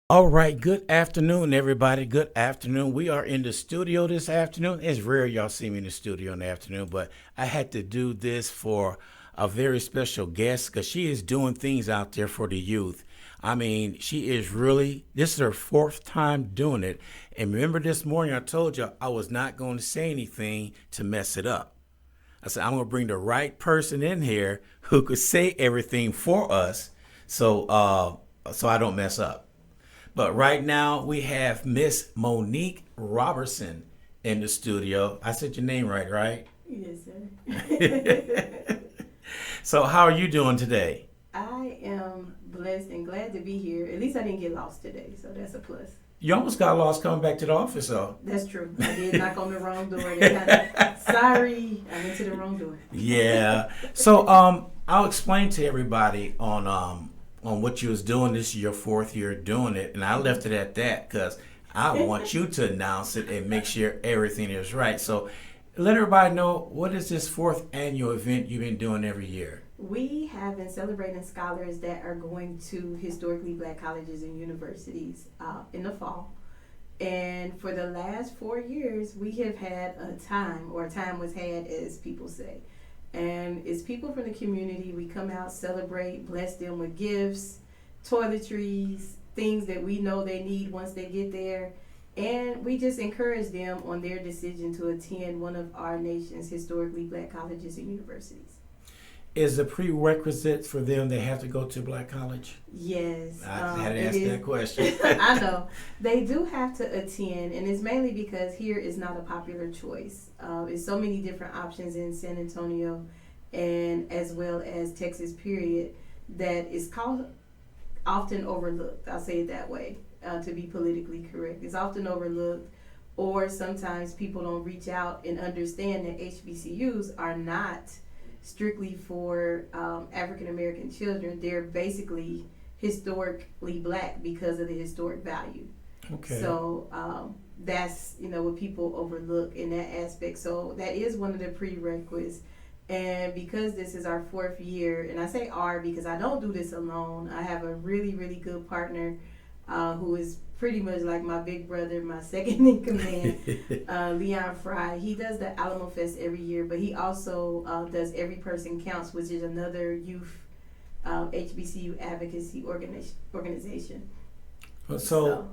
All right, good afternoon, everybody. Good afternoon. We are in the studio this afternoon. It's rare y'all see me in the studio in the afternoon, but I had to do this for a very special guest because she is doing things out there for the youth. I mean, she is really, this is her fourth time doing it. And remember this morning, I told you I was not going to say anything to mess it up. I said, I'm going to bring the right person in here who could say everything for us so I don't mess up. But right now we have Miss Monique Robertson in the studio. I said your name right, right? Yes, sir. So how are you doing today? I am blessed and glad to be here. At least I didn't get lost today, so that's a plus. You almost got lost coming back to the office, though. That's true. I did knock on the wrong door. They kinda, sorry, I went to the wrong door. Yeah. So I'll explain to everybody on what you was doing. This is your fourth year doing it, and I left it at that because I want you to announce it and make sure everything is right. So let everybody know, what is this fourth annual event you've been doing every year? We have been celebrating scholars that are going to historically black colleges and universities in the fall. And for the last 4 years, we have had a time, or a time was had, as people say. And it's people from the community. We come out, celebrate, bless them with gifts, toiletries, things that we know they need once they get there. And we just encourage them on their decision to attend one of our nation's historically black colleges and universities. Is a prerequisite for them they have to go to black college? Yes. I had to ask that question. I know. They do have to attend, and it's mainly because here is not a popular choice. There's so many different options in San Antonio and as well as Texas, period, that is called often overlooked. I'll say it that way, to be politically correct. It's often overlooked, or sometimes people don't reach out and understand that HBCUs are not strictly for African American children. They're basically historically black because of the historic value. Okay. So that's what people overlook in that aspect. So that is one of the prerequisites. And because this is our fourth year, and I say our because I don't do this alone. I have a really, really good partner who is pretty much like my big brother, my second in command, Leon Fry. He does the Alamo Fest every year, but he also does Every Person Counts, which is another youth HBCU advocacy organization. So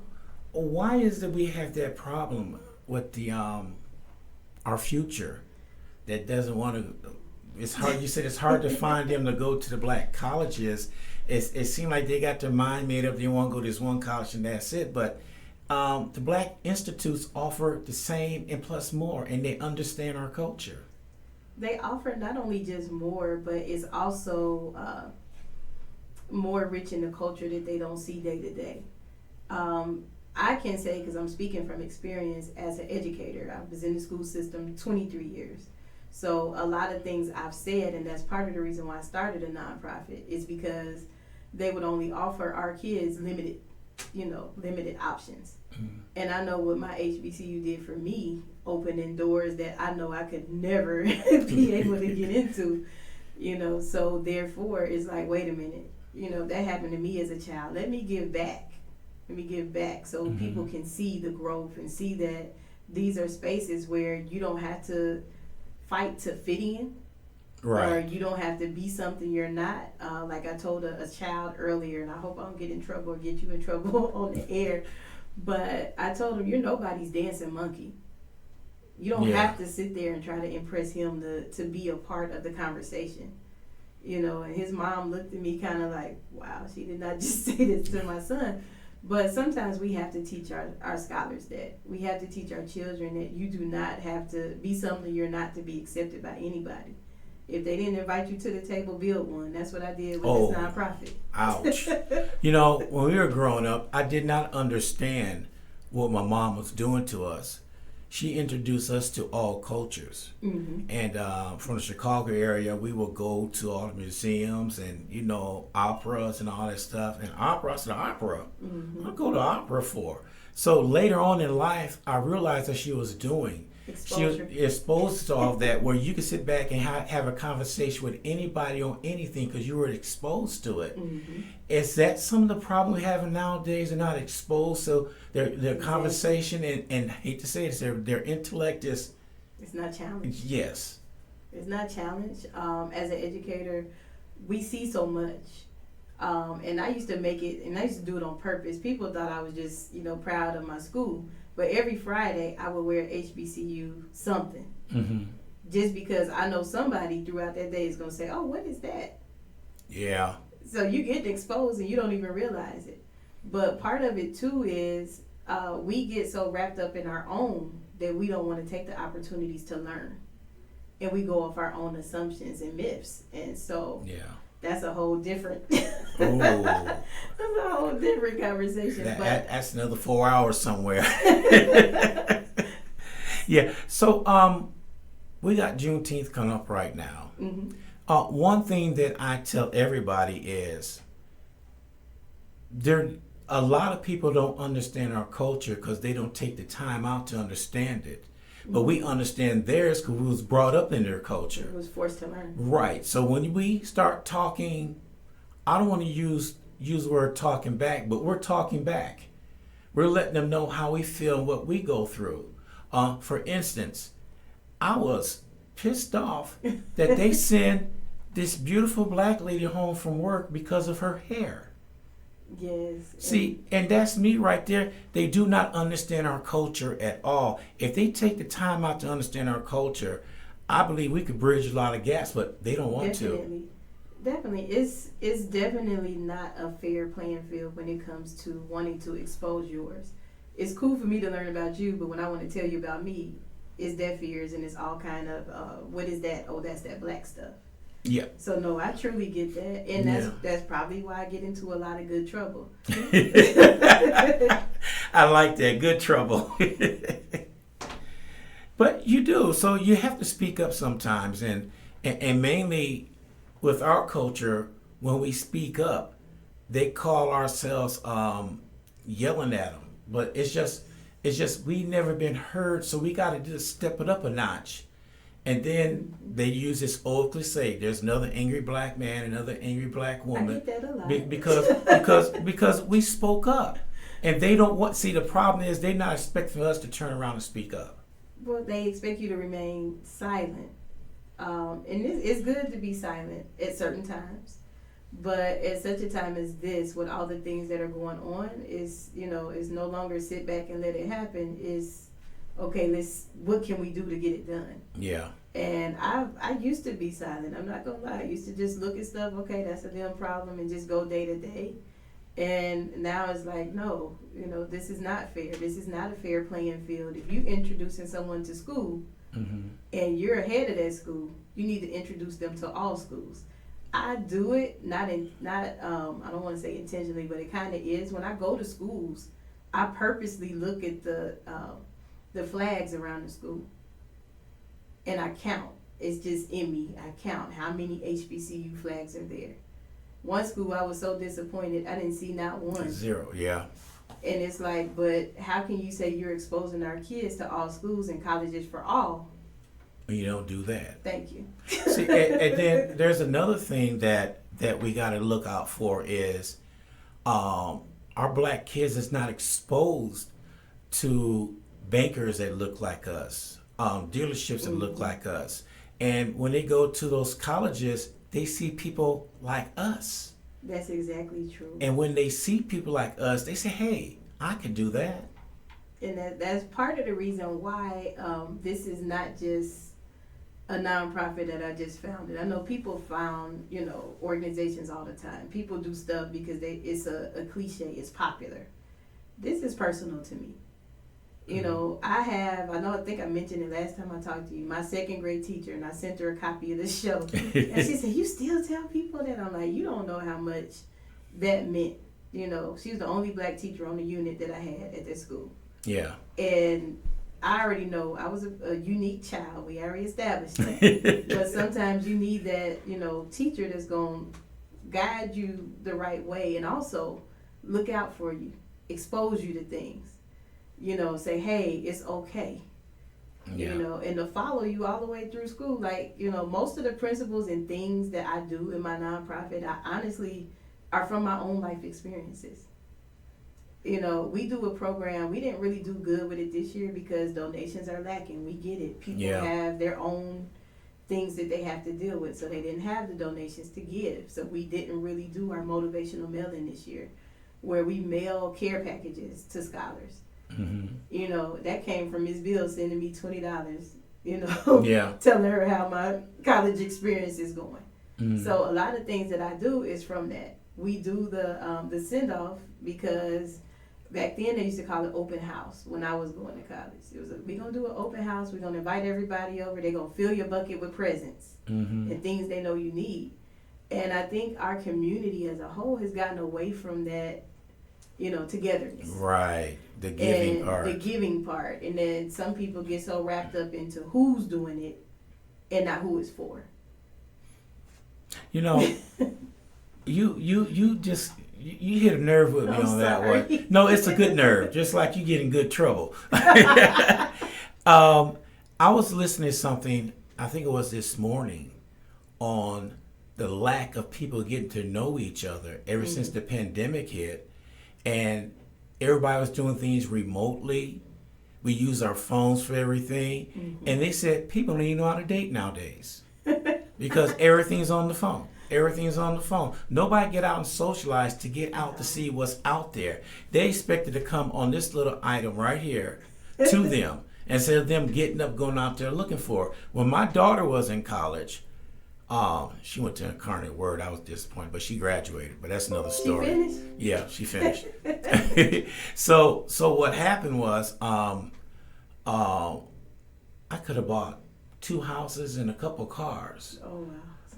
why is that we have that problem with the our future that doesn't want to? It's hard. You said it's hard to find them to go to the black colleges. It seemed like they got their mind made up. They want to go to this one college and that's it. But the black institutes offer the same and plus more, and they understand our culture. They offer not only just more, but it's also more rich in the culture that they don't see day to day. I can say, because I'm speaking from experience as an educator, I was in the school system 23 years. So a lot of things I've said, and that's part of the reason why I started a nonprofit, is because they would only offer our kids limited options. Mm-hmm. And I know what my HBCU did for me, opening doors that I know I could never be able to get into, so therefore it's like, wait a minute, that happened to me as a child. Let me give back so mm-hmm. people can see the growth and see that these are spaces where you don't have to fight to fit in, right? Or you don't have to be something you're not. Like I told a child earlier, and I hope I don't get in trouble or get you in trouble on the air, but I told him, you're nobody's dancing monkey. You don't have to sit there and try to impress him to be a part of the conversation. And his mom looked at me kind of like, wow, she did not just say this to my son. But sometimes we have to teach our scholars that. We have to teach our children that you do not have to be something you're not to be accepted by anybody. If they didn't invite you to the table, build one. That's what I did with this nonprofit. Ouch. When we were growing up, I did not understand what my mom was doing to us. She introduced us to all cultures. Mm-hmm. And from the Chicago area, we would go to all the museums and, operas and all that stuff. And opera, I said, opera? Mm-hmm. I'll go to opera for. So later on in life, I realized that she was doing. She was Exposure. exposed to all of that, where you could sit back and have a conversation with anybody on anything because you were exposed to it. Mm-hmm. Is that some of the problem we have nowadays? They're not exposed to their Exactly. conversation, and hate to say this, their intellect is, It's not challenged. yes. It's not challenged. As an educator, we see so much. And I used to make it, and I used to do it on purpose. People thought I was just, proud of my school. But every Friday, I would wear HBCU something. Mm-hmm. Just because I know somebody throughout that day is going to say, oh, what is that? Yeah. So you get exposed and you don't even realize it. But part of it, too, is we get so wrapped up in our own that we don't want to take the opportunities to learn. And we go off our own assumptions and myths. And so Yeah. that's a whole different Oh. that's a whole different conversation. That's another 4 hours somewhere. Yeah. So we got Juneteenth coming up right now. Mm-hmm. One thing that I tell everybody is a lot of people don't understand our culture because they don't take the time out to understand it. But we understand theirs because we was brought up in their culture. It was forced to learn. Right. So when we start talking, I don't want to use the word talking back, but we're talking back. We're letting them know how we feel and what we go through. For instance, I was pissed off that they sent this beautiful black lady home from work because of her hair. Yes. See, and that's me right there. They do not understand our culture at all. If they take the time out to understand our culture, I believe we could bridge a lot of gaps, but they don't want to. Definitely. It's definitely not a fair playing field when it comes to wanting to expose yours. It's cool for me to learn about you, but when I want to tell you about me, it's deaf ears and it's all kind of, what is that? Oh, that's that black stuff. Yeah. So no, I truly get that, and that's probably why I get into a lot of good trouble. I like that. Good trouble. But you do. So you have to speak up sometimes, and mainly with our culture, when we speak up, they call ourselves yelling at them. But it's just we never been heard, so we got to just step it up a notch. And then they use this old cliche: "There's another angry black man, another angry black woman." I get that a lot. Because we spoke up, and they don't want. See, the problem is they're not expecting us to turn around and speak up. Well, they expect you to remain silent, and it's good to be silent at certain times. But at such a time as this, with all the things that are going on, is no longer sit back and let it happen. Is okay, what can we do to get it done? Yeah. And I used to be silent. I'm not gonna lie. I used to just look at stuff. Okay, that's a them problem, and just go day to day. And now it's like, no, this is not fair. This is not a fair playing field. If you introducing someone to school, Mm-hmm. and you're ahead of that school, you need to introduce them to all schools. I do it not I don't want to say intentionally, but it kind of is. When I go to schools, I purposely look at the flags around the school, and I count. It's just in me. I count how many HBCU flags are there. One school, I was so disappointed. I didn't see not one. 0. Yeah. And it's like, but how can you say you're exposing our kids to all schools and colleges for all? You don't do that. Thank you. See, and then there's another thing that we got to look out for is our black kids is not exposed to bankers that look like us, dealerships that look like us. And when they go to those colleges, they see people like us. That's exactly true. And when they see people like us, they say, hey, I can do that. And that's part of the reason why this is not just a nonprofit that I just founded. I know people found, organizations all the time. People do stuff because it's a cliche, it's popular. This is personal to me. I think I mentioned it last time I talked to you, my second grade teacher, and I sent her a copy of the show. And she said, you still tell people that? I'm like, you don't know how much that meant. She was the only black teacher on the unit that I had at this school. Yeah. And I already know I was a unique child. We already established that. But sometimes you need that, teacher that's going to guide you the right way and also look out for you, expose you to things. Say, hey, it's okay. Yeah. And to follow you all the way through school. Like, most of the principles and things that I do in my nonprofit, I honestly are from my own life experiences. We do a program. We didn't really do good with it this year because donations are lacking. We get it. People Yeah. have their own things that they have to deal with, so they didn't have the donations to give. So we didn't really do our motivational mailing this year, where we mail care packages to scholars. That came from Ms. Bill sending me $20. Yeah. Telling her how my college experience is going. Mm-hmm. So a lot of things that I do is from that. We do the send off because back then they used to call it open house when I was going to college. It was we gonna do an open house. We're gonna invite everybody over. They're gonna fill your bucket with presents and things they know you need. And I think our community as a whole has gotten away from that, togetherness. Right. The giving And part. the giving part. And then some people get so wrapped up into who's doing it and not who it's for. You know, you just you hit a nerve with me I'm on that sorry. one. No, it's a good nerve, just like you get in good trouble. I was listening to something, I think it was this morning, on the lack of people getting to know each other ever since the pandemic hit, and everybody was doing things remotely. We use our phones for everything, and they said people don't even know how to date nowadays because everything's on the phone. Everything's on the phone. Nobody get out and socialize to get out to see what's out there. They expected to come on this little item right here to them instead of them getting up, going out there looking for it. When my daughter was in college, she went to Incarnate Word. I was disappointed, but she graduated. But that's another story. She finished? Yeah, she finished. So what happened was, I could have bought 2 houses and a couple cars. Oh, wow.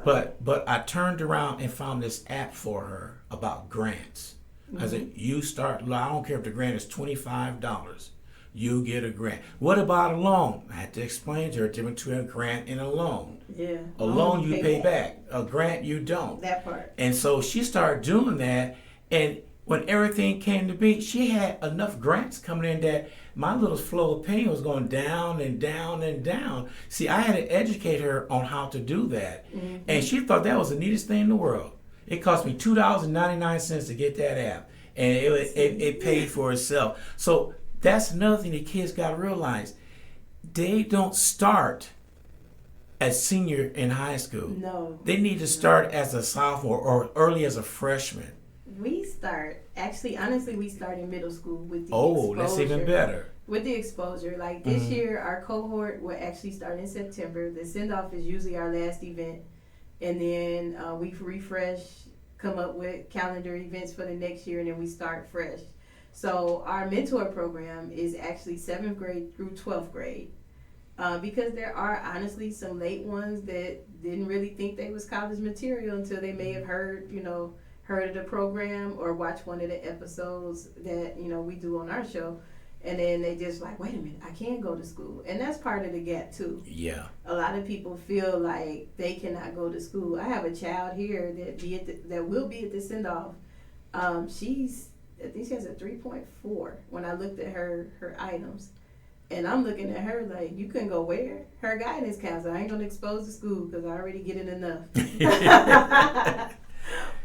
Sorry. But I turned around and found this app for her about grants. I said, you start, I don't care if the grant is $25, you get a grant. What about a loan? I had to explain to her the difference between a grant and a loan. Yeah. A loan you pay back. A grant you don't. That part. And so she started doing that, and when everything came to be, she had enough grants coming in that my little flow of pain was going down and down and down. See, I had to educate her on how to do that. And she thought that was the neatest thing in the world. It cost me $2.99 to get that app, and it paid for itself. So that's another thing the kids got to realize. They don't start as senior in high school. No. They need to start as a sophomore or early as a freshman. We start, honestly, we start in middle school with the Oh, exposure. that's even better. With the exposure. Like this year, our cohort will actually start in September. The send-off is usually our last event. And then we refresh, come up with calendar events for the next year, and then we start fresh. So our mentor program is actually 7th grade through 12th grade. Because there are honestly some late ones that didn't really think they was college material until they may have heard of the program or watched one of the episodes that, we do on our show. And then they just like, wait a minute, I can go to school. And that's part of the gap too. Yeah. A lot of people feel like they cannot go to school. I have a child here that will be at the send-off. I think she has a 3.4 when I looked at her items. And I'm looking at her like, you couldn't go where? Her guidance counselor, I ain't going to expose the school because I already get it enough.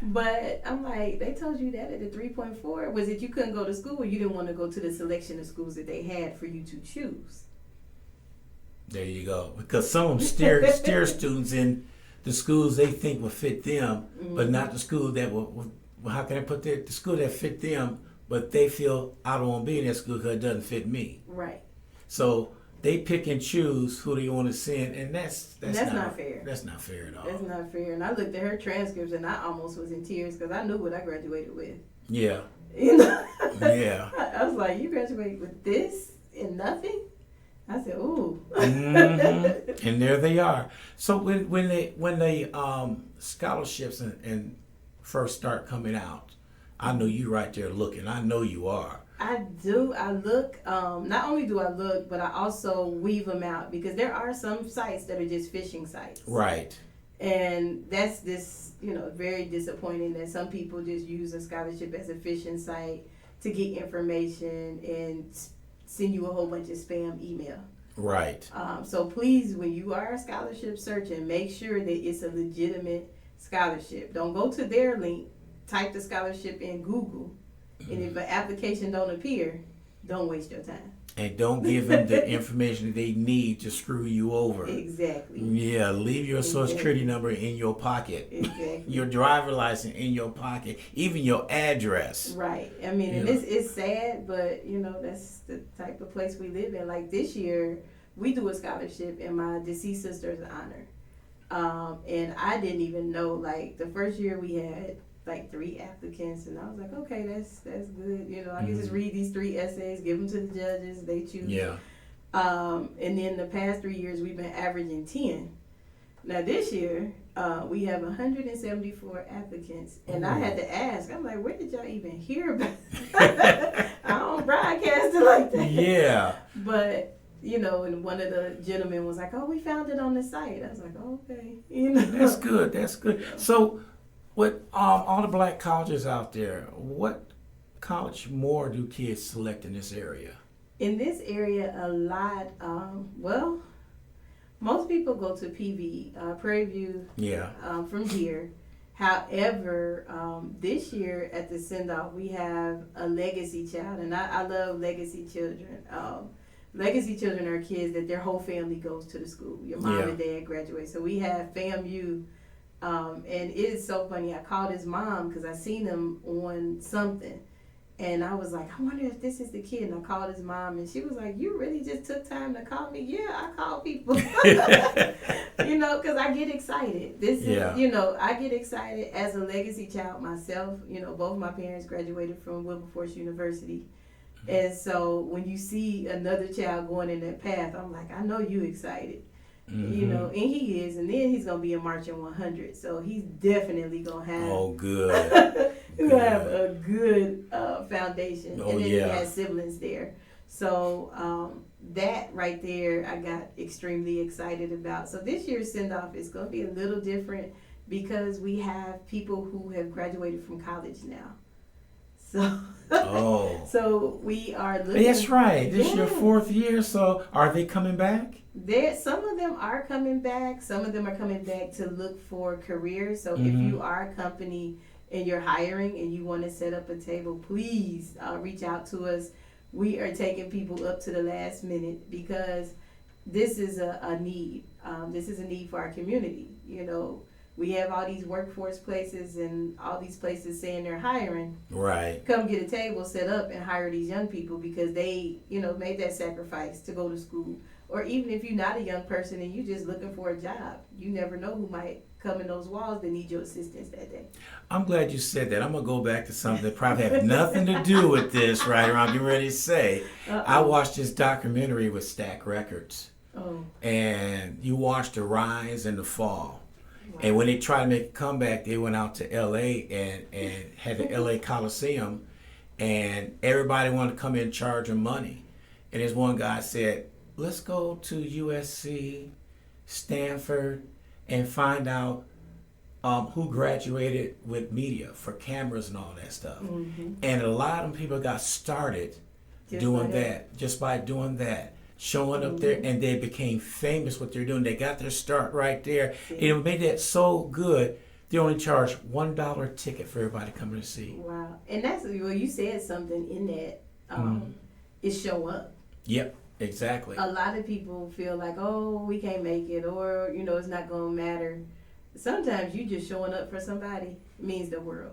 But I'm like, they told you that at the 3.4? Was it you couldn't go to school or you didn't want to go to the selection of schools that they had for you to choose? There you go. Because some of them steer students in the schools they think will fit them, but not the school that will, how can I put that? The school that fit them, but they feel I don't want to be in that school because it doesn't fit me. Right. So they pick and choose who they want to send, and that's not fair. That's not fair at all. That's not fair. And I looked at her transcripts and I almost was in tears because I knew what I graduated with. Yeah. Yeah. I was like, you graduated with this and nothing? I said, ooh. And there they are. So when the scholarships and first start coming out, I know you right there looking. I know you are. I do. I look. Not only do I look, but I also weave them out because there are some sites that are just phishing sites. Right. And that's very disappointing that some people just use a scholarship as a phishing site to get information and send you a whole bunch of spam email. Right. So please, when you are scholarship searching, make sure that it's a legitimate scholarship. Don't go to their link, type the scholarship in Google, and if an application don't appear, don't waste your time. And don't give them the information that they need to screw you over. Exactly. Yeah, leave your social security number in your pocket. Exactly. Your driver license in your pocket, even your address. Right. I mean, and it's sad, but that's the type of place we live in. Like this year, we do a scholarship in my deceased sister's honor. And I didn't even know, like the first year we had like 3 applicants, and I was like, okay, that's good. I can just read these 3 essays, give them to the judges, they choose. Yeah. And then the past 3 years we've been averaging 10. Now this year we have 174 applicants, and I had to ask. I'm like, where did y'all even hear about it? I don't broadcast it like that. Yeah. But and one of the gentlemen was like, oh, we found it on the site. I was like, oh, okay. That's good. That's good. So, with all the black colleges out there, what college more do kids select in this area? In this area, a lot. Well, most people go to PV, Prairie View. Yeah. From here. However, this year at the send-off, we have a legacy child, and I love legacy children. Legacy children are kids that their whole family goes to the school. Your mom and dad graduate. So we have FAMU, and it is so funny. I called his mom because I seen him on something, and I was like, I wonder if this is the kid. And I called his mom, and she was like, you really just took time to call me? Yeah, I call people. Because I get excited. This is, I get excited as a legacy child myself. Both my parents graduated from Wilberforce University. And so when you see another child going in that path, I'm like, I know you excited. And he is. And then he's going to be in Marching 100. So he's definitely going to have. Oh, good. He's going to have a good foundation. Oh, and then yeah. he has siblings there. So that right there, I got extremely excited about. So this year's send-off is going to be a little different because we have people who have graduated from college now. So we are looking. That's right. This is your 4th year. So are they coming back? Some of them are coming back. Some of them are coming back to look for careers. So if you are a company and you're hiring and you want to set up a table, please reach out to us. We are taking people up to the last minute because this is a need. This is a need for our community. We have all these workforce places and all these places saying they're hiring. Right. Come get a table set up and hire these young people because they, made that sacrifice to go to school. Or even if you're not a young person and you're just looking for a job, you never know who might come in those walls that need your assistance that day. I'm glad you said that. I'm going to go back to something that probably have nothing to do with this right around getting ready to say. I watched this documentary with Stack Records. Oh. And you watched the rise and the fall. Wow. And when they tried to make a comeback, they went out to L.A. and had the L.A. Coliseum, and everybody wanted to come in and charge them money. And this one guy said, let's go to USC, Stanford, and find out who graduated with media for cameras and all that stuff. Mm-hmm. And a lot of people got started just by doing that. Showing up there, and they became famous what they're doing. They got their start right there. And it made that so good, they only charge $1 ticket for everybody coming to see. Wow. And that's, you said something in that, is show up. Yep, exactly. A lot of people feel like, oh, we can't make it, or, it's not going to matter. Sometimes you just showing up for somebody means the world.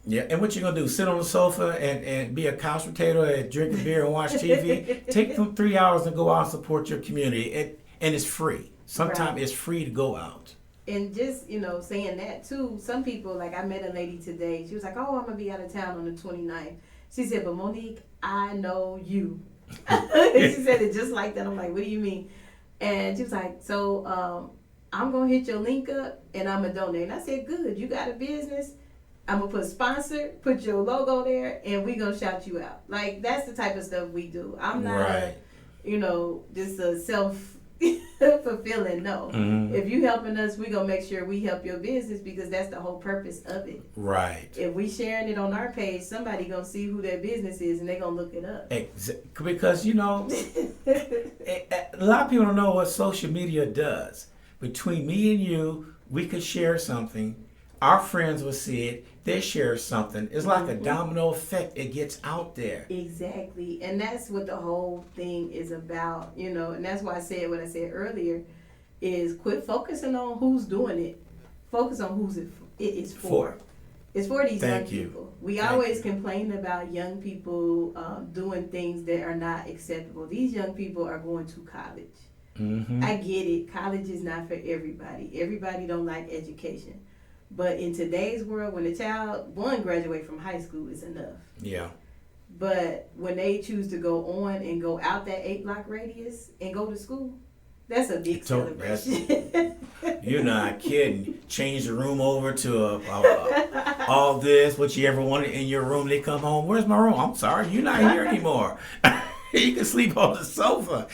Yeah, and what you going to do? Sit on the sofa and be a couch potato and drink a beer and watch TV? Take them 3 hours and go out and support your community. And it's free. Sometimes it's free to go out. And just, saying that too, some people, like I met a lady today, she was like, oh, I'm going to be out of town on the 29th. She said, but Monique, I know you. She said it just like that. I'm like, what do you mean? And she was like, so I'm going to hit your link up and I'm going to donate. And I said, good, you got a business. I'm going to put sponsor, put your logo there, and we going to shout you out. Like, that's the type of stuff we do. I'm not, just a fulfilling? No. Mm-hmm. If you helping us, we gonna make sure we help your business because that's the whole purpose of it. Right. If we sharing it on our page, somebody gonna see who their business is and they gonna look it up. Because a lot of people don't know what social media does. Between me and you, we could share something. Our friends will see it. They share something. It's like a domino effect. It gets out there. Exactly. And that's what the whole thing is about, and that's why I said what I said earlier is quit focusing on who's doing it. Focus on who's it is for. It's for these young people. We always complain about young people doing things that are not acceptable. These young people are going to college. Mm-hmm. I get it. College is not for everybody. Everybody don't like education. But in today's world, when a child, graduate from high school is enough. Yeah. But when they choose to go on and go out that 8-block radius and go to school, that's a big celebration. You're not kidding. Change the room over to all this, what you ever wanted in your room. They come home. Where's my room? I'm sorry, you're not here anymore. You can sleep on the sofa.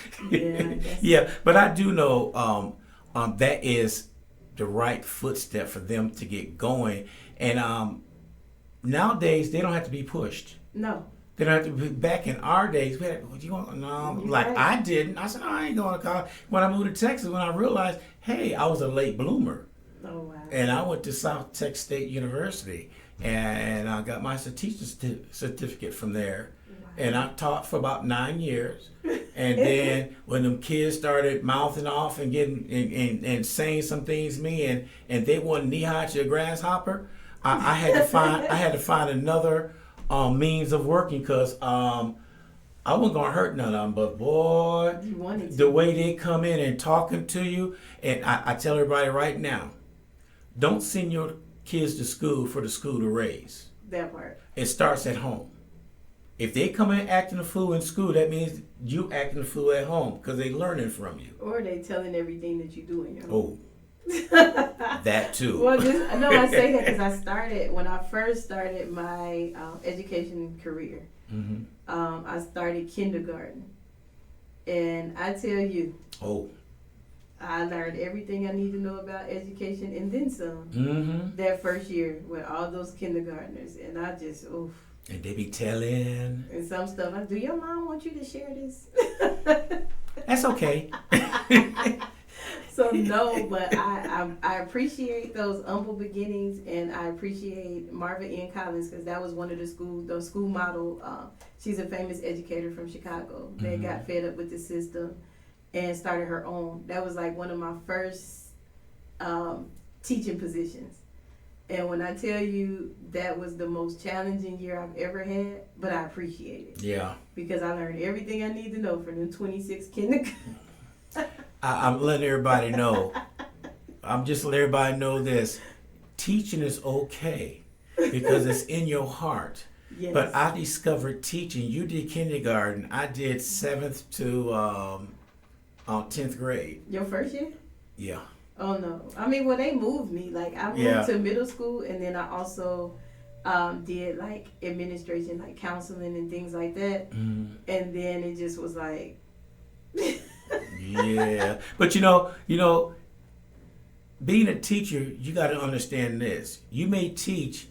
Yeah, but I do know that is the right footstep for them to get going. And nowadays, they don't have to be pushed. No. They don't have to be. Back in our days, we had, you want, no, like right. I didn't. I said, I ain't going to college. When I moved to Texas, when I realized, hey, I was a late bloomer. Oh, wow. And I went to South Texas State University, and I got my teacher's certificate from there. Wow. And I taught for about 9 years. And then when them kids started mouthing off and getting and saying some things to me, and they wanted knee high to a grasshopper, I had to find another means of working because I wasn't gonna hurt none of them. But boy, the way they come in and talking to you, and I tell everybody right now, don't send your kids to school for the school to raise. That part. It starts at home. If they come in acting a fool in school, that means you acting a fool at home because they learning from you. Or they telling everything that you do in your home. Oh, that too. Well, I say that because when I first started my education career, mm-hmm. I started kindergarten. And I tell you, I learned everything I need to know about education and then some mm-hmm. that first year with all those kindergartners. And I just, And they be telling. And some stuff, do your mom want you to share this? That's okay. So no, but I appreciate those humble beginnings, and I appreciate Marva N. Collins because that was one of the school model. She's a famous educator from Chicago that mm-hmm. got fed up with the system and started her own. That was like one of my first teaching positions. And when I tell you that was the most challenging year I've ever had, but I appreciate it. Yeah. Because I learned everything I need to know from them 26 kindergarten. I'm letting everybody know. I'm just letting everybody know this. Teaching is okay because it's in your heart. Yes. But I discovered teaching. You did kindergarten. I did 7th to 10th grade. Your first year? Yeah. Oh no! I mean, well, they moved me. Like I moved to middle school, and then I also did like administration, like counseling and things like that. Mm. And then it just was like, yeah. But being a teacher, you got to understand this. You may teach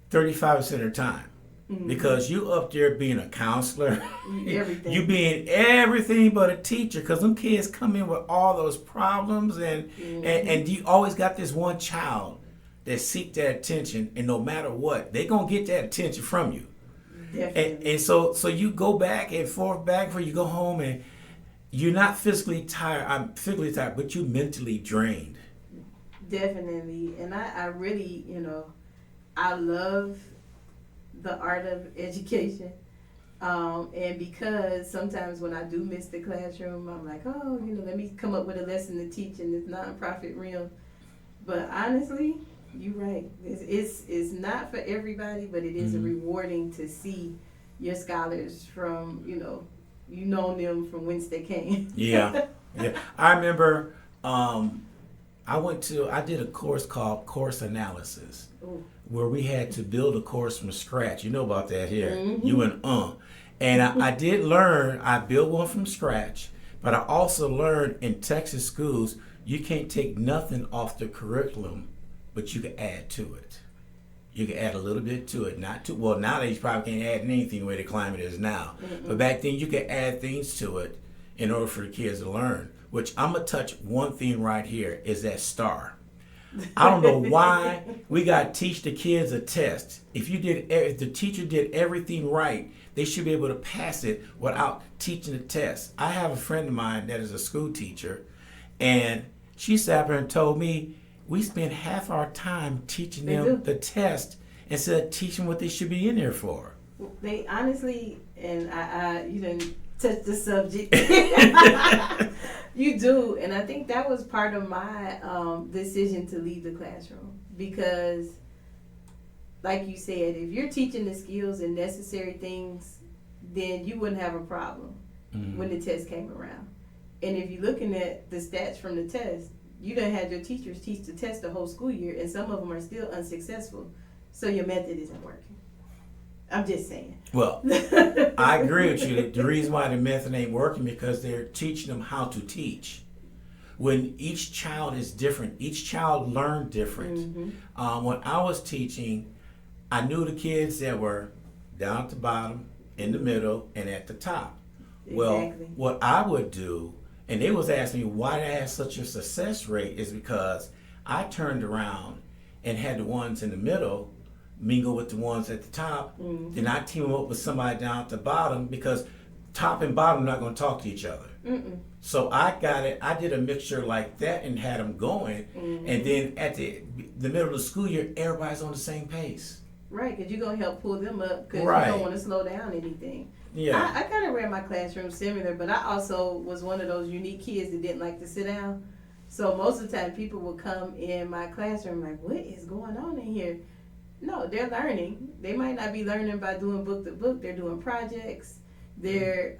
35% of the time. Mm-hmm. Because you up there being a counselor, everything. You being everything but a teacher. Because them kids come in with all those problems, and you always got this one child that seek that attention, and no matter what, they gonna get that attention from you. Definitely. And so you go back and forth before you go home, and you're not physically tired. I'm physically tired, but you mentally drained. Definitely, and I really, I love the art of education, and because sometimes when I do miss the classroom, I'm like, let me come up with a lesson to teach in this nonprofit realm. But honestly, you're right. It's not for everybody, but it is mm-hmm. rewarding to see your scholars from you know them from whence they came. Yeah. I remember I did a course called Course Analysis. Ooh. Where we had to build a course from scratch. You know about that here. Mm-hmm. You and I did learn, I built one from scratch, But I also learned in Texas schools, you can't take nothing off the curriculum, but you can add to it. You can add a little bit to it, not too well. Nowadays, you probably can't add anything the way the climate is now. But back then, you could add things to it in order for the kids to learn. Which I'm gonna touch one thing right here is that STAR. I don't know why we got to teach the kids a test. If the teacher did everything right, they should be able to pass it without teaching the test. I have a friend of mine that is a school teacher, and she sat up there and told me we spend half our time teaching them the test instead of teaching what they should be in there for. They honestly, and I you didn't touch the subject. You do, and I think that was part of my decision to leave the classroom because, like you said, if you're teaching the skills and necessary things, then you wouldn't have a problem when the test came around. And if you're looking at the stats from the test, you done had your teachers teach the test the whole school year, and some of them are still unsuccessful. So your method isn't working. I'm just saying. Well, I agree with you. The reason why the method ain't working because they're teaching them how to teach. When each child is different, each child learned different. When I was teaching, I knew the kids that were down at the bottom, in the middle, and at the top. Exactly. Well, what I would do, and they was asking me why I had such a success rate, is because I turned around and had the ones in the middle mingle with the ones at the top. Then I team them up with somebody down at the bottom because top and bottom are not going to talk to each other. So I did a mixture like that and had them going. And then at the middle of the school year, everybody's on the same pace. Right, because you're going to help pull them up because you don't want to slow down anything. Yeah. I kind of ran my classroom similar, but I also was one of those unique kids that didn't like to sit down. So most of the time people would come in my classroom like, what is going on in here? No, they're learning. They might not be learning by doing book to book. They're doing projects. They're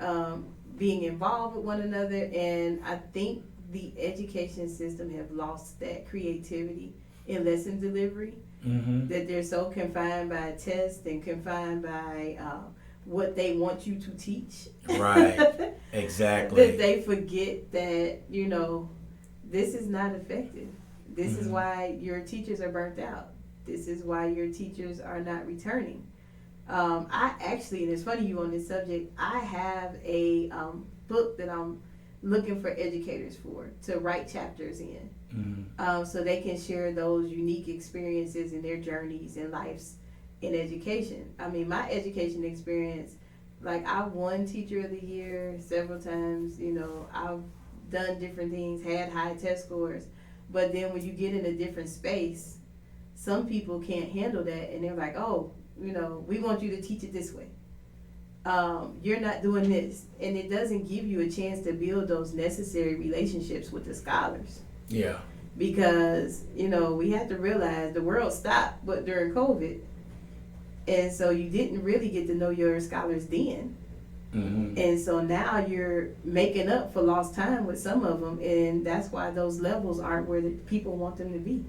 being involved with one another. And I think the education system have lost that creativity in lesson delivery. That they're so confined by a test and confined by what they want you to teach. Right, exactly. That they forget that, this is not effective. This is why your teachers are burnt out. This is why your teachers are not returning. I actually, and it's funny you on this subject, I have a book that I'm looking for educators to write chapters in. So they can share those unique experiences and their journeys and lives in education. I mean, my education experience, like I won Teacher of the Year several times, I've done different things, had high test scores, but then when you get in a different space, some people can't handle that and they're like, oh, we want you to teach it this way. You're not doing this. And it doesn't give you a chance to build those necessary relationships with the scholars. Yeah. Because, we have to realize the world stopped but during COVID. And so you didn't really get to know your scholars then. And so now you're making up for lost time with some of them. And that's why those levels aren't where the people want them to be.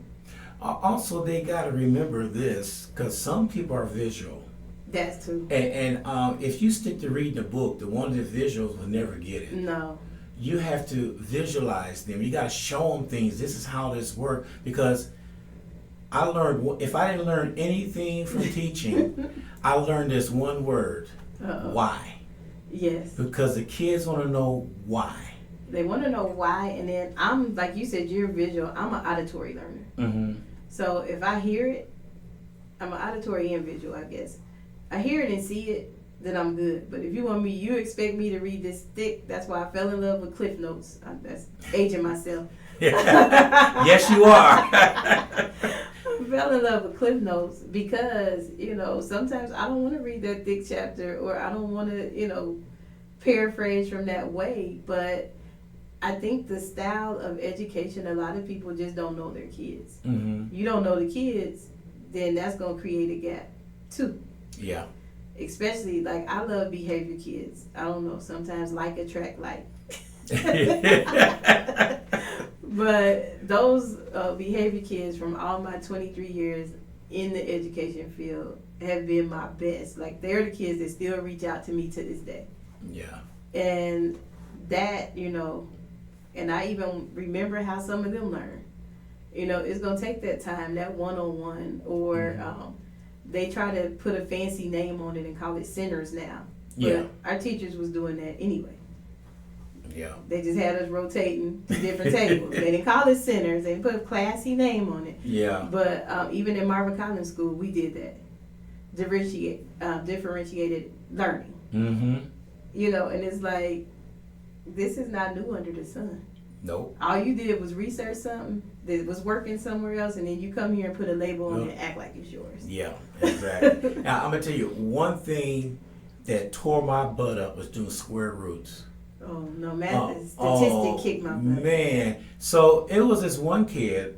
Also, they got to remember this, because some people are visual. That's true. And if you stick to reading a book, the ones that visuals will never get it. No. You have to visualize them. You got to show them things. This is how this works. Because I learned, if I didn't learn anything from teaching, I learned this one word, why. Yes. Because the kids want to know why. They want to know why, and then I'm, like you said, you're visual. I'm an auditory learner. So if I hear it, I'm an auditory and visual, I guess. I hear it and see it, then I'm good. But if you expect me to read this thick, that's why I fell in love with Cliff Notes. That's aging myself. Yes, you are. I fell in love with Cliff Notes because, sometimes I don't want to read that thick chapter or I don't want to, paraphrase from that way. But I think the style of education, a lot of people just don't know their kids. You don't know the kids, then that's going to create a gap too. Yeah. Especially, like, I love behavior kids. I don't know, sometimes like attract like. But those behavior kids from all my 23 years in the education field have been my best. Like, they're the kids that still reach out to me to this day. Yeah. And that, and I even remember how some of them learn. It's gonna take that time, that one-on-one, or they try to put a fancy name on it and call it centers now. But Yeah. our teachers was doing that anyway. Yeah. They just had us rotating to different tables. They didn't call it centers. They put a classy name on it. Yeah. But even in Marvin Collins School, we did that. Differentiated learning. Mm-hmm. And it's like, this is not new under the sun. Nope. All you did was research something that was working somewhere else, and then you come here and put a label on it and act like it's yours. Yeah, exactly. Now, I'm going to tell you, one thing that tore my butt up was doing square roots. Oh, no, math is statistic kicked my butt. Man. So it was this one kid,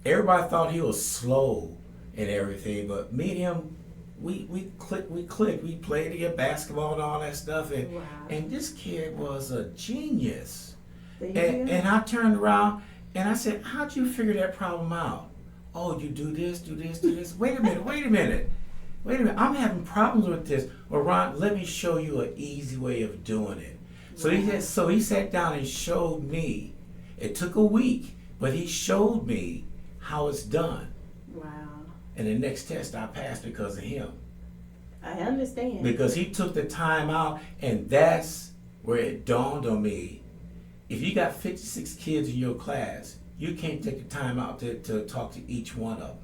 everybody thought he was slow and everything, but me and him, we clicked, we played to get basketball and all that stuff, and Wow. and this kid was a genius. There you go. And I turned around and I said, how'd you figure that problem out? Oh, you do this, do this, do this. Wait a minute. I'm having problems with this. Well, Ron, let me show you an easy way of doing it. So he sat down and showed me. It took a week, but he showed me how it's done. Wow. And the next test I passed because of him. I understand. Because he took the time out, and that's where it dawned on me. If you got 56 kids in your class, you can't take the time out to talk to each one of them.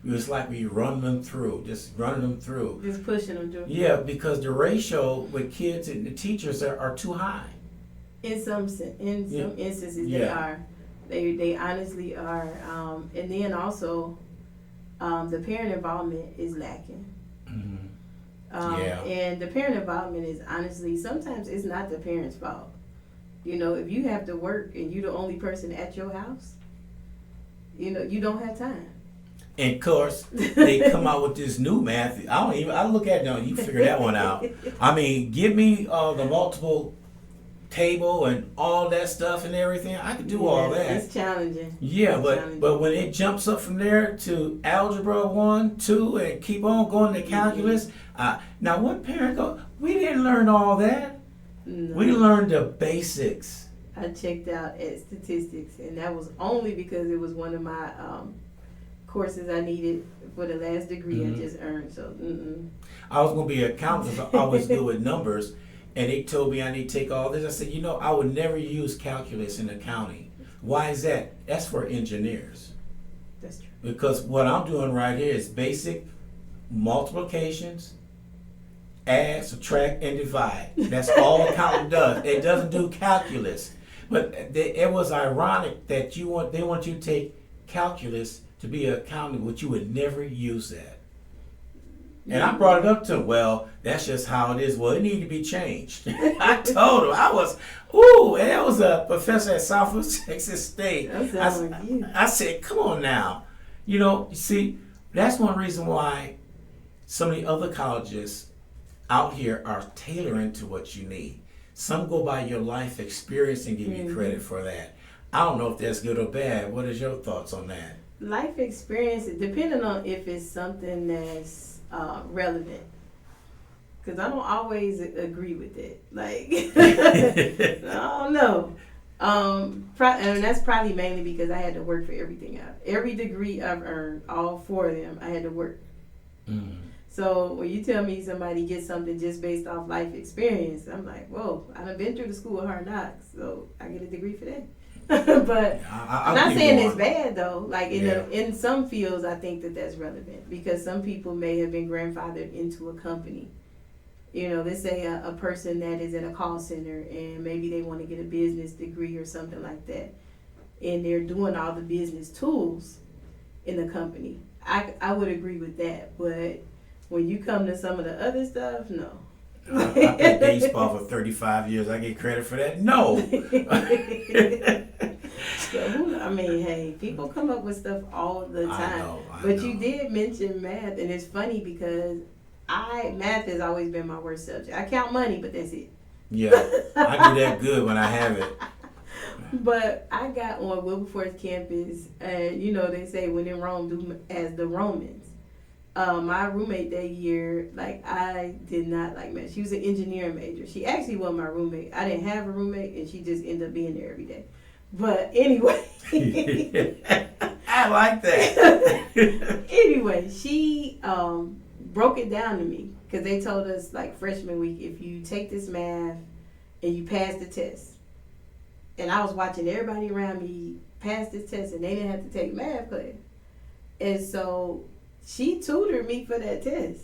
It's like we run them through, just running them through. Just pushing them through. Yeah, because the ratio with kids and the teachers are too high. In some instances, they Yeah. are. They honestly are. And then also, the parent involvement is lacking. Mm-hmm. Yeah. And the parent involvement is honestly, sometimes it's not the parent's fault. If you have to work and you're the only person at your house, you don't have time. And of course, they come out with this new math. I look at them, you figure that one out. I mean, give me the multiple table and all that stuff and everything. I could do all that. It's challenging. Yeah, It's challenging. but when it jumps up from there to algebra 1, 2, and keep on going to calculus, now one parent go, we didn't learn all that. No. We learned the basics. I checked out at statistics, and that was only because it was one of my courses I needed for the last degree I just earned. So, I was going to be an accountant, so I was good with numbers, and they told me I need to take all this. I said, I would never use calculus in accounting. Why is that? That's for engineers. That's true. Because what I'm doing right here is basic multiplications, add, subtract, and divide. That's all accounting does. It doesn't do calculus. But it was ironic that they want you to take calculus to be an accountant, but you would never use that. And I brought it up to him. Well, that's just how it is. Well, it needed to be changed. I told him. And that was a professor at Southwest Texas State. That sounds like you. I said, come on now. You see, that's one reason why some of the other colleges out here are tailoring to what you need. Some go by your life experience and give you credit for that. I don't know if that's good or bad. What is your thoughts on that? Life experience, depending on if it's something that's relevant. Because I don't always agree with it. Like, I don't know. And that's probably mainly because I had to work for everything. Every degree I've earned, all 4 of them, I had to work. So when you tell me somebody gets something just based off life experience, I'm like, whoa, I've been through the school of hard knocks, so I get a degree for that. But I'm not saying it's bad though. Like in some fields, I think that's relevant because some people may have been grandfathered into a company. Let's say a person that is in a call center and maybe they want to get a business degree or something like that, and they're doing all the business tools in the company. I would agree with that, but when you come to some of the other stuff, no. I played baseball for 35 years. I get credit for that? No. So, hey, people come up with stuff all the time. I know. You did mention math, and it's funny because math has always been my worst subject. I count money, but that's it. Yeah, I do that good when I have it. But I got on Wilberforce campus, and they say when in Rome, do as the Romans. My roommate that year, like, I did not like math. She was an engineering major. She actually wasn't my roommate. I didn't have a roommate, and she just ended up being there every day. But anyway. I like that. Anyway, she broke it down to me because they told us, like, freshman week, if you take this math and you pass the test. And I was watching everybody around me pass this test, and they didn't have to take math class. And so she tutored me for that test.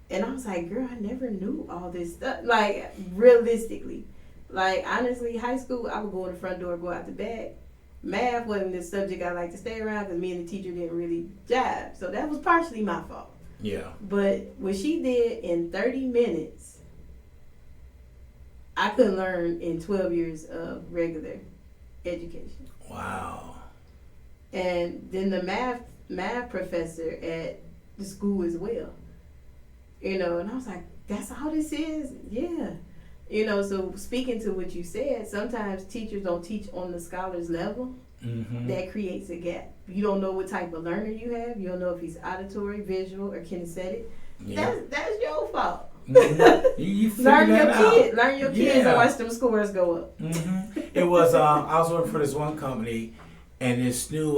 And I was like, girl, I never knew all this stuff. Like, realistically. Like, honestly, high school, I would go in the front door, go out the back. Math wasn't the subject I like to stay around because me and the teacher didn't really jive. So that was partially my fault. Yeah. But what she did in 30 minutes, I couldn't learn in 12 years of regular education. Wow. And then the math professor at the school as well. You know, and I was like, that's all this is? Yeah. You know, so speaking to what you said, sometimes teachers don't teach on the scholar's level. Mm-hmm. That creates a gap. You don't know what type of learner you have. You don't know if he's auditory, visual, or kinesthetic. Yeah. That's your fault. Mm-hmm. You learn your kid. Learn your kids and watch them scores go up. Mm-hmm. It was I was working for this one company, and this new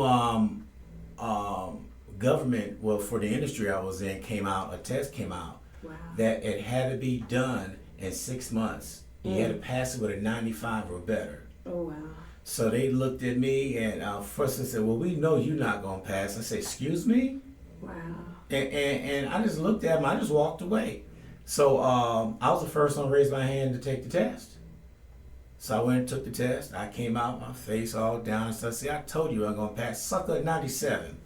government, well, for the industry I was in, a test came out. Wow. That it had to be done in 6 months. You had to pass it with a 95 or better. Oh, wow. So they looked at me, and first they said, well, we know you're not going to pass. I said, excuse me? Wow. And I just looked at him. I just walked away. So I was the first one to raise my hand to take the test. So I went and took the test. I came out, my face all down and stuff. See, I told you I'm going to pass. Sucker at 97.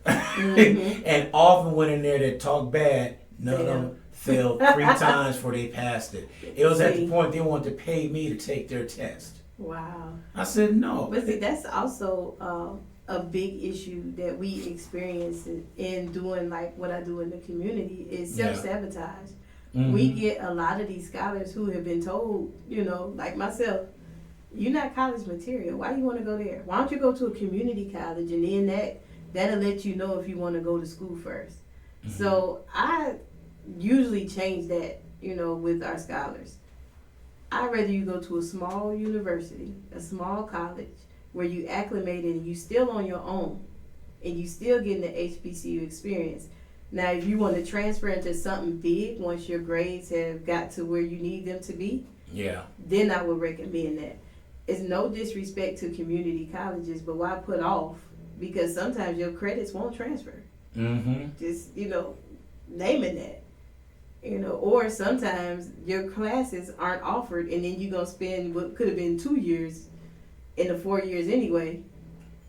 Mm-hmm. And all of them went in there that talked bad. None of them failed 3 times before they passed it. It was at the point they wanted to pay me to take their test. Wow. I said no. But see, that's also a big issue that we experience in doing like what I do in the community is self-sabotage. Mm-hmm. We get a lot of these scholars who have been told, you know, like myself, you're not college material. Why do you want to go there? Why don't you go to a community college and then that'll let you know if you want to go to school first. Mm-hmm. So I usually change that, you know, with our scholars. I'd rather you go to a small university, a small college, where you acclimated and you still on your own and you still getting the HBCU experience. Now, if you want to transfer into something big once your grades have got to where you need them to be, then I would recommend that. It's no disrespect to community colleges, but why put off? Because sometimes your credits won't transfer. Mm-hmm. Just, you know, naming that. You know, or sometimes your classes aren't offered, and then you're going to spend what could have been 2 years in the 4 years anyway.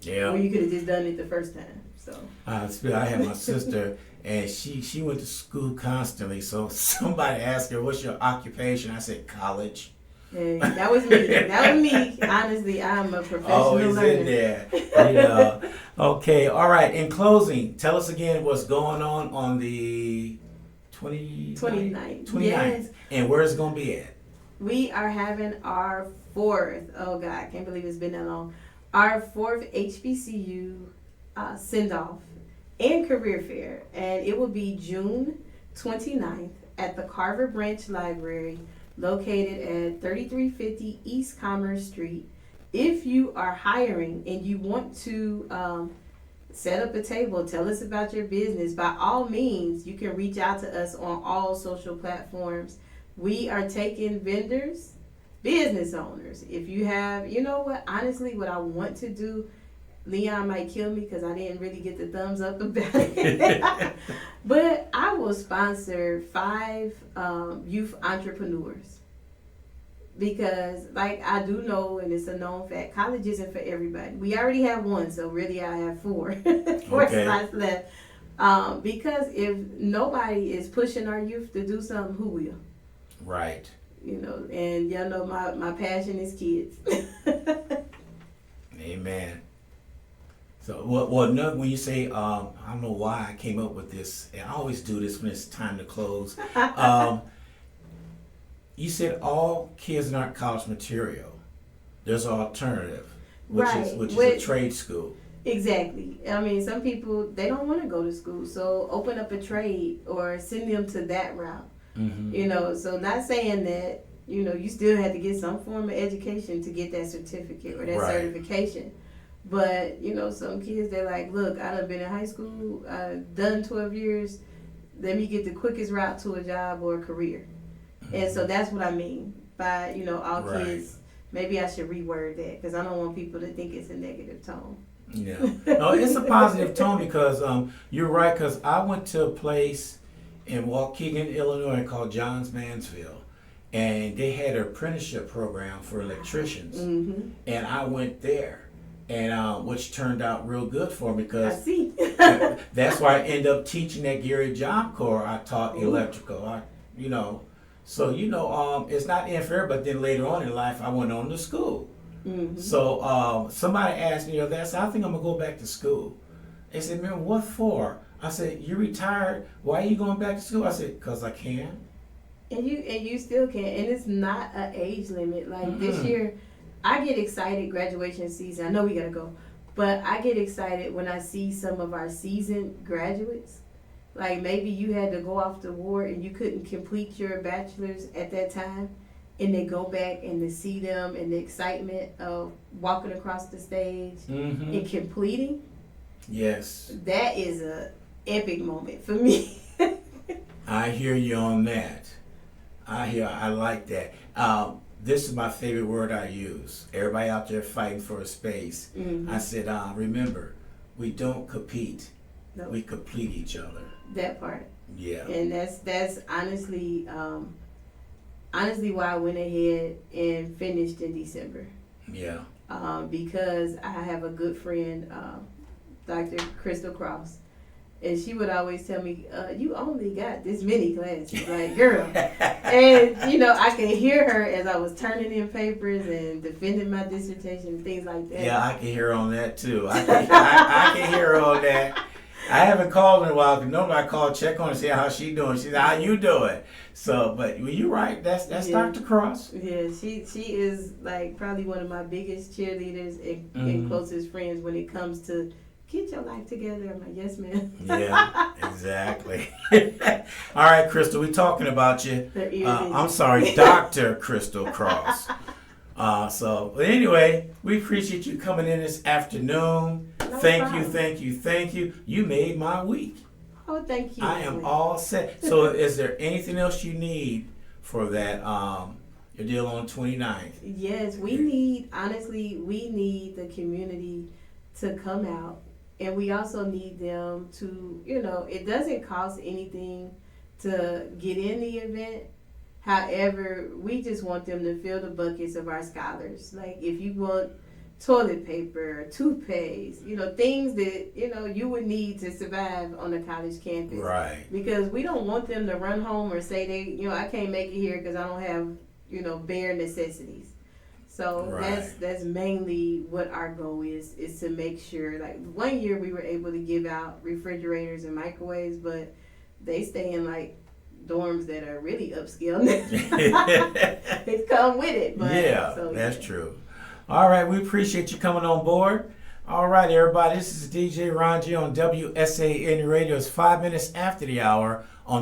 Yeah. Or you could have just done it the first time. So I had my sister, and she went to school constantly. So somebody asked her, what's your occupation? I said, college. Hey, that was me. That was me. Honestly, I'm a professional learner. In there. You know. Okay. All right. In closing, tell us again what's going on the 29th. Yes. And where it's going to be at? We are having our 4th, oh God, I can't believe it's been that long, our 4th HBCU send-off and career fair. And it will be June 29th at the Carver Branch Library, located at 3350 East Commerce Street. If you are hiring and you want to set up a table, tell us about your business, by all means, you can reach out to us on all social platforms. We are taking vendors, business owners. If you have, you know what, honestly, what I want to do, Leon might kill me because I didn't really get the thumbs up about it. But I will sponsor 5 youth entrepreneurs. Because, like, I do know, and it's a known fact, college isn't for everybody. We already have 1, so really I have 4. 4 slots left. Because if nobody is pushing our youth to do something, who will? Right. You know, and y'all know my passion is kids. Amen. So, well, when you say, I don't know why I came up with this, and I always do this when it's time to close. You said all kids aren't college material. There's an alternative, which is a trade school. Exactly. I mean, some people they don't want to go to school, so open up a trade or send them to that route. Mm-hmm. You know, so not saying that you still had to get some form of education to get that certificate or that Right. certification. But some kids they're like, look, I done been in high school, I done 12 years. Let me get the quickest route to a job or a career. And so that's what I mean by all Right. kids. Maybe I should reword that because I don't want people to think it's a negative tone. Yeah. No, it's a positive tone because you're right. Because I went to a place in Waukegan, Illinois called Johns Mansfield, and they had an apprenticeship program for electricians, Mm-hmm. and I went there, and which turned out real good for me I because see. that's why I ended up teaching at Gary Job Corps. I taught Ooh. electrical. So it's not unfair. But then later on in life, I went on to school. Mm-hmm. So somebody asked me that. I said, I think I'm gonna go back to school. They said, man, what for? I said, you retired. Why are you going back to school? I said, cause I can. And you still can, and it's not an age limit. Like this Mhm. year, I get excited graduation season. I know we gotta go, but I get excited when I see some of our seasoned graduates. Like maybe you had to go off to war and you couldn't complete your bachelor's at that time, and they go back and to see them and the excitement of walking across the stage Mm-hmm. and completing. Yes, That is a epic moment for me. I hear you on that. I like that. This is my favorite word I use. Everybody out there fighting for a space. Mhm. I said, remember, we don't compete. No. We complete each other. That part. Yeah. And that's honestly why I went ahead and finished in December. Yeah. Because I have a good friend, Dr. Crystal Cross, and she would always tell me, "You only got this many classes, like girl." And I could hear her as I was turning in papers and defending my dissertation and things like that. Yeah, I can hear on that too. I can hear on that. I haven't called in a while because normally I call, check on her, see how she doing. She said, "How you doing?" So, but you're right. That's Yeah. Dr. Cross. Yeah, she is like probably one of my biggest cheerleaders and Mhm. closest friends when it comes to get your life together. I'm like, yes, ma'am. Yeah, exactly. All right, Crystal, we talking about you. Her ears I'm sorry, Dr. Crystal Cross. But anyway, we appreciate you coming in this afternoon. No Thank problem. you, thank you, thank you. You made my week. Oh, thank you. I am all set. So is there anything else you need for that your deal on 29th? Yes, we need the community to come out, and we also need them to, it doesn't cost anything to get in the event. However, we just want them to fill the buckets of our scholars. Like if you want toilet paper, toothpaste, things that, you would need to survive on a college campus. Right. Because we don't want them to run home or say I can't make it here because I don't have, bare necessities. So Right. that's mainly what our goal is to make sure. Like one year we were able to give out refrigerators and microwaves, but they stay in like dorms that are really upscale. They come with it. But, That's true. All right, we appreciate you coming on board. All right, everybody, this is DJ Ron G on WSAN Radio. It's 5 minutes after the hour on